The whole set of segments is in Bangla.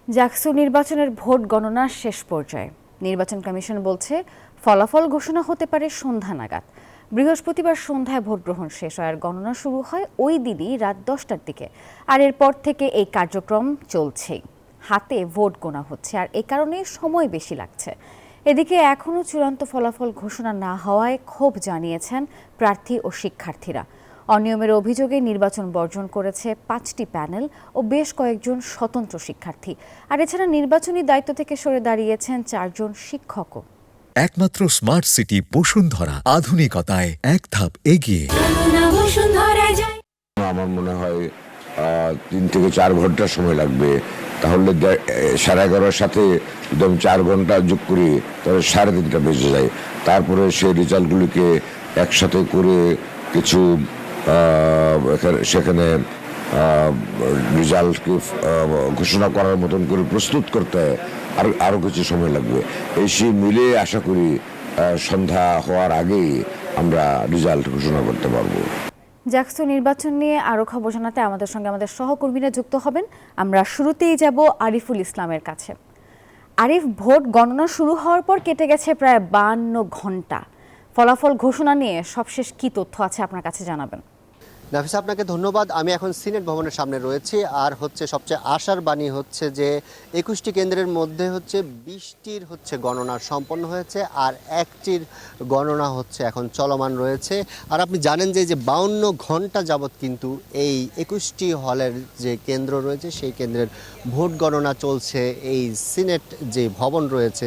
জাকসু নির্বাচনের ভোট গণনার শেষ পর্যায়ে। নির্বাচন কমিশন বলছে ফলাফল ঘোষণা হতে পারে সন্ধ্যা নাগাদ। বৃহস্পতিবার সন্ধ্যায় ভোট গ্রহণ শেষ হয় আর গণনা শুরু হয় ওই দিনই রাত 10টার দিকে। আর এরপর থেকে এই কার্যক্রম চলছেই। হাতে ভোট গোনা হচ্ছে আর এ কারণে সময় বেশি লাগছে। এদিকে এখনও চূড়ান্ত ফলাফল ঘোষণা না হওয়ায় ক্ষোভ জানিয়েছেন প্রার্থী ও শিক্ষার্থীরা। অনিয়মের অভিযোগে নির্বাচন বর্জন করেছে 5টি প্যানেল ও বেশ কয়েকজন স্বতন্ত্র শিক্ষার্থী। আর এছাড়া নির্বাচনী দায়িত্ব থেকে সরে দাঁড়িয়েছেন 4 জন শিক্ষকও। একমাত্র স্মার্ট সিটি বসুন্ধরা, আধুনিকতায় এক ধাপ এগিয়ে। আমার মনে হয় 3 থেকে 4 ঘন্টা সময় লাগবে। তাহলে 11:30 সাথে একদম 4 ঘন্টা যোগ করি তাহলে 3:30টা বেজে যায়। তারপরে সেই রেজাল্টগুলিকে একসাথে করে কিছু সেখানে রেজাল্টকে ঘোষণা করার মতন করে প্রস্তুত করতে আরও কিছু সময় লাগবে। এই সেই মিলে আশা করি সন্ধ্যা হওয়ার আগেই আমরা রেজাল্ট ঘোষণা করতে পারবো। জাকসু নির্বাচন নিয়ে আরও খবর জানাতে আমাদের সঙ্গে আমাদের সহকর্মীরা যুক্ত হবেন। আমরা শুরুতেই যাব আরিফুল ইসলামের কাছে। আরিফ, ভোট গণনা শুরু হওয়ার পর কেটে গেছে প্রায় 52 ঘন্টা। ফলাফল ঘোষণা নিয়ে সবশেষ কি তথ্য আছে আপনার কাছে জানাবেন। নাফিসা, আপনাকে ধন্যবাদ। আমি এখন সিনেট ভবনের সামনে রয়েছি। আর সবচেয়ে আশার বাণী হচ্ছে যে 21টি কেন্দ্রের মধ্যে 20টির গণনা সম্পন্ন হয়েছে আর 1টির গণনা এখন চলমান রয়েছে। আর আপনি জানেন যে 52 ঘন্টা যাবৎ কিন্তু এই 21টি হলের যে কেন্দ্র রয়েছে সেই কেন্দ্রের ভোট গণনা চলছে এই সিনেট যে ভবন রয়েছে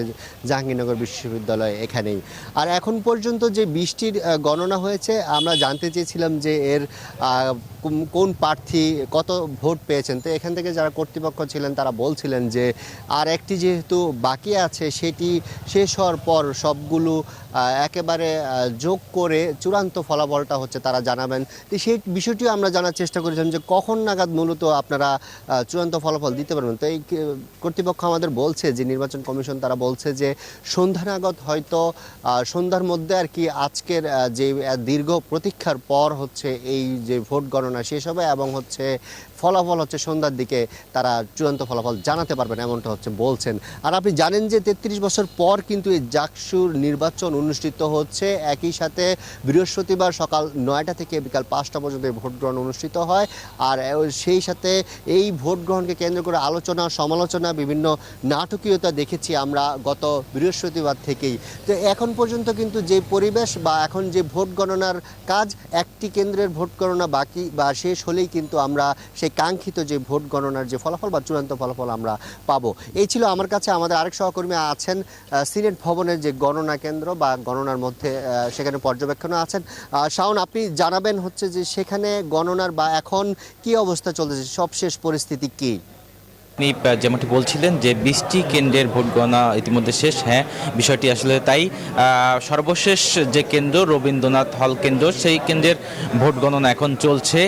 জাহাঙ্গীরনগর বিশ্ববিদ্যালয় এখানেই। আর এখন পর্যন্ত যে 20টির গণনা হয়েছে, আমরা জানতে চেয়েছিলাম যে এর কোন প্রার্থী কত ভোট পেয়েছেন। তো এখান থেকে যারা কর্তৃপক্ষ ছিলেন তারা বলছিলেন যে আর একটি যেহেতু বাকি আছে সেটি শেষ হওয়ার পর সবগুলো একেবারে যোগ করে চূড়ান্ত ফলাফলটা তারা জানাবেন। তো সেই বিষয়টিও আমরা জানার চেষ্টা করেছিলাম যে কখন নাগাদ মূলত আপনারা চূড়ান্ত ফলাফল দিতে পারবেন। তো এই কর্তৃপক্ষ আমাদের বলছে যে নির্বাচন কমিশন তারা বলছে যে সন্ধ্যা নাগাদ, হয়তো সন্ধ্যার মধ্যে আর কি আজকের যে দীর্ঘ প্রতীক্ষার পর এই যে ভোট গণনা শেষ হবে এবং ফলাফল সন্ধ্যার দিকে তারা চূড়ান্ত ফলাফল জানাতে পারবেন, এমনটা বলছেন। আর আপনি জানেন যে 33 বছর পর কিন্তু এই জাকসুর নির্বাচন অনুষ্ঠিত হচ্ছে। একই সাথে বৃহস্পতিবার সকাল 9টা থেকে বিকাল 5টা পর্যন্ত ভোট গ্রহণ অনুষ্ঠিত হয়। আর সেই সাথে এই ভোট গ্রহণকে কেন্দ্র করে আলোচনা সমালোচনা বিভিন্ন নাটকীয়তা দেখেছি আমরা গত বৃহস্পতিবার থেকেই। তো এখন পর্যন্ত কিন্তু যে পরিবেশ বা এখন যে ভোট গণনার কাজ, একটি কেন্দ্রের ভোট গণনা বাকি বা শেষ হলেই কিন্তু আমরা সেই কাঙ্ক্ষিত যে ভোট গণনার যে ফলাফল বা চূড়ান্ত ফলাফল আমরা পাবো। এই ছিল আমার কাছে। আমাদের আরেক সহকর্মী আছেন সিনেট ভবনের যে গণনা কেন্দ্র বা গণনার মধ্যে, সেখানে পর্যবেক্ষণে আছেন। শাওন, আপনি জানাবেন যে সেখানে গণনার বা এখন কি অবস্থা চলতেছে, সবশেষ পরিস্থিতি কি? আপনি যেমনটি বলছিলেন যে 20টি কেন্দ্রের ভোট গণনা ইতিমধ্যে শেষ। হ্যাঁ, বিষয়টি আসলে তাই। সর্বশেষ যে কেন্দ্র রবীন্দ্রনাথ হল কেন্দ্র, সেই কেন্দ্রের ভোট গণনা এখন চলছে।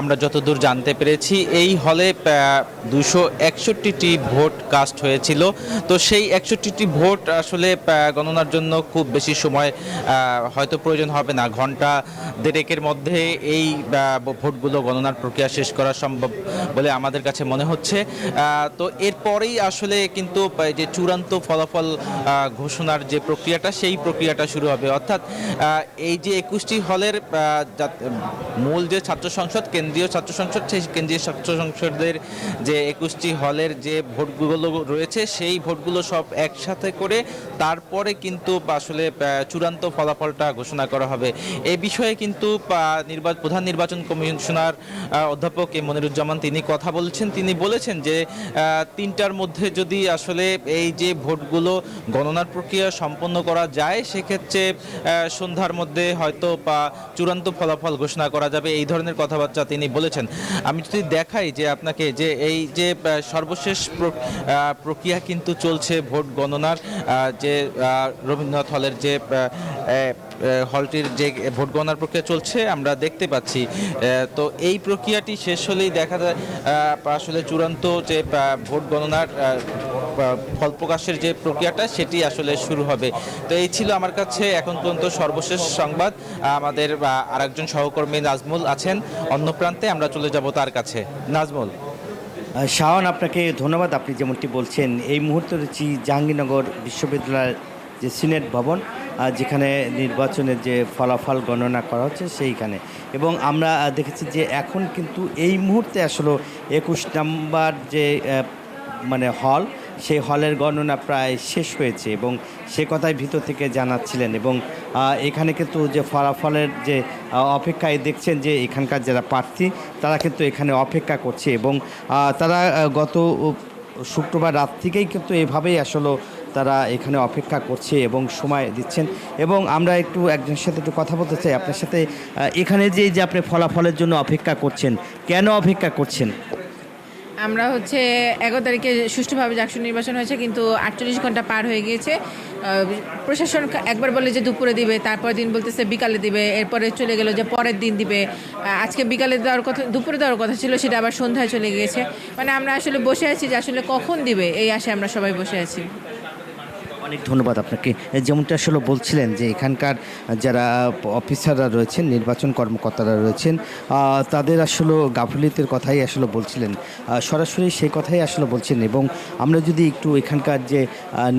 আমরা যতদূর জানতে পেরেছি এই হলে 261টি ভোট কাস্ট হয়েছিল। তো সেই 61টি ভোট আসলে গণনার জন্য খুব বেশি সময় হয়তো প্রয়োজন হবে না। ঘন্টা দেড়েকের মধ্যে এই ভোটগুলো গণনার প্রক্রিয়া শেষ করা সম্ভব বলে আমাদের কাছে মনে হচ্ছে। তো এরপরেই আসলে কিন্তু যে চূড়ান্ত ফলাফল ঘোষণার যে প্রক্রিয়াটা, সেই প্রক্রিয়াটা শুরু হবে। অর্থাৎ এই যে 21টি হলের মূল যে ছাত্র সংসদ, কেন্দ্রীয় ছাত্র সংসদ, সেই কেন্দ্রীয় ছাত্র সংসদের যে 21টি হলের যে ভোটগুলো রয়েছে সেই ভোটগুলো সব একসাথে করে তারপরে কিন্তু আসলে চূড়ান্ত ফলাফলটা ঘোষণা করা হবে। এই বিষয়ে কিন্তু প্রধান নির্বাচন কমিশনার অধ্যাপক মনিরুজ্জামান তিনি কথা বলছেন। তিনি বলেছেন যে 3টার মধ্যে যদি আসলে এই যে ভোটগুলো গণনার প্রক্রিয়া সম্পন্ন করা যায়, সেক্ষেত্রে সন্ধ্যার মধ্যে হয়তো চূড়ান্ত ফলাফল ঘোষণা করা যাবে, এই ধরনের কথাবার্তা তিনি বলেছেন। আমি যদি দেখাই যে আপনাকে যে এই যে সর্বশেষ প্রক্রিয়া কিন্তু চলছে ভোট গণনার, যে রবীন্দ্রনাথ হলের যে হলটির যে ভোট গণনার প্রক্রিয়া চলছে আমরা দেখতে পাচ্ছি। তো এই প্রক্রিয়াটি শেষ হলেই দেখা যায় আসলে চূড়ান্ত যে ভোট গণনার ফল প্রকাশের যে প্রক্রিয়াটা সেটি আসলে শুরু হবে। তো এই ছিল আমার কাছে এখন পর্যন্ত সর্বশেষ সংবাদ। আমাদের আরেকজন সহকর্মী নাজমুল আছেন অন্য প্রান্তে, আমরা চলে যাব তার কাছে। নাজমুল। শাওন, আপনাকে ধন্যবাদ। আপনি যেমনটি বলছেন, এই মুহূর্তে রয়েছি জাহাঙ্গীরনগর বিশ্ববিদ্যালয়ের যে সিনেট ভবন, যেখানে নির্বাচনের যে ফলাফল গণনা করা হচ্ছে সেইখানে, এবং আমরা দেখেছি যে এখন কিন্তু এই মুহূর্তে আসলে 21 নম্বর যে মানে হল, সেই হলের গণনা প্রায় শেষ হয়েছে এবং সে কথাই ভিতর থেকে জানাচ্ছিলেন। এবং এখানে কিন্তু যে ফলাফলের যে অপেক্ষায় দেখছেন যে এখানকার যারা প্রার্থী তারা কিন্তু এখানে অপেক্ষা করছে এবং তারা গত শুক্রবার রাত থেকেই কিন্তু এভাবেই আসলে তারা এখানে অপেক্ষা করছে এবং সময় দিচ্ছেন। এবং আমরা একটু একজনের সাথে একটু কথা বলতে চাই আপনার সাথে। এখানে যে আপনি ফলাফলের জন্য অপেক্ষা করছেন, কেন অপেক্ষা করছেন? আমরা 11 তারিখে সুষ্ঠুভাবে জাকসু নির্বাচন হয়েছে, কিন্তু 48 ঘন্টা পার হয়ে গিয়েছে। প্রশাসন একবার বলে যে দুপুরে দিবে, তারপর দিন বলতেছে বিকালে দিবে, এরপরে চলে গেল যে পরের দিন দিবে। আজকে বিকালে দেওয়ার কথা, দুপুরে দেওয়ার কথা ছিল, সেটা আবার সন্ধ্যায় চলে গিয়েছে। মানে আমরা আসলে বসে আছি যে আসলে কখন দিবে, এই আশায় আমরা সবাই বসে আছি। অনেক ধন্যবাদ আপনাকে। যেমনটা আসলে বলছিলেন যে এখানকার যারা অফিসাররা রয়েছেন, নির্বাচন কর্মকর্তারা রয়েছেন, তাদের আসলে গাফিলতির কথাই আসলে বলছিলেন, সরাসরি সেই কথাই আসলে বলছেন। এবং আমরা যদি একটু এখানকার যে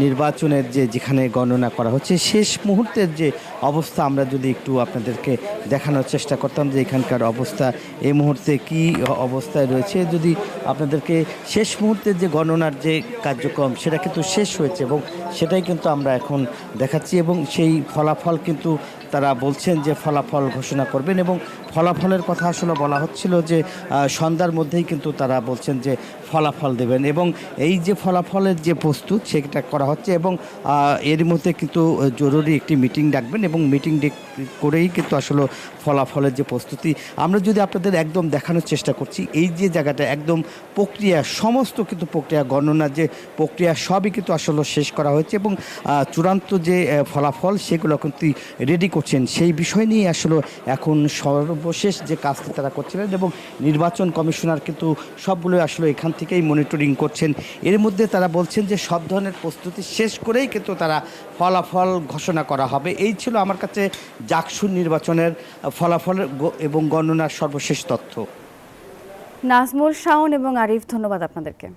নির্বাচনের যেখানে গণনা করা হচ্ছে শেষ মুহূর্তের যে অবস্থা আমরা যদি একটু আপনাদেরকে দেখানোর চেষ্টা করতাম যে এখানকার অবস্থা এই মুহূর্তে কি অবস্থায় রয়েছে, যদি আপনাদেরকে শেষ মুহূর্তের যে গণনার যে কার্যক্রম সেটা কিন্তু শেষ হয়েছে এবং সেটাই কিন্তু আমরা এখন দেখাচ্ছি। এবং সেই ফলাফল কিন্তু তারা বলছেন যে ফলাফল ঘোষণা করবেন এবং ফলাফলের কথা আসলে বলা হচ্ছিল যে সন্ধ্যার মধ্যেই কিন্তু তারা বলছেন যে ফলাফল দেবেন এবং এই যে ফলাফলের যে প্রস্তুত সেটা করা হচ্ছে এবং এর মধ্যে কিন্তু জরুরি একটি মিটিং ডাকবেন এবং মিটিং করেই কিন্তু আসলে ফলাফলের যে প্রস্তুতি আমরা যদি আপনাদের একদম দেখানোর চেষ্টা করছি। এই যে জায়গাটা একদম প্রক্রিয়া, সমস্ত কিন্তু প্রক্রিয়া, গণনার যে প্রক্রিয়া সবই কিন্তু আসলে শেষ করা হয়েছে এবং চূড়ান্ত যে ফলাফল সেগুলো কিন্তু রেডি করছেন। সেই বিষয় নিয়ে আসলে এখন সর্বশেষ যে কাজটি তারা করছিলেন এবং নির্বাচন কমিশনার কিন্তু সবগুলো আসলে এখান থেকেই মনিটরিং করছেন। এর মধ্যে তারা বলছেন যে সব ধরনের প্রস্তুতি শেষ করেই কিন্তু তারা ফলাফল ঘোষণা করা হবে। এই ছিল আমার কাছে জাকসু নির্বাচনের ফলাফলের এবং গণনার সর্বশেষ তথ্য। নাজমুল, শাওন এবং আরিফ, ধন্যবাদ আপনাদেরকে।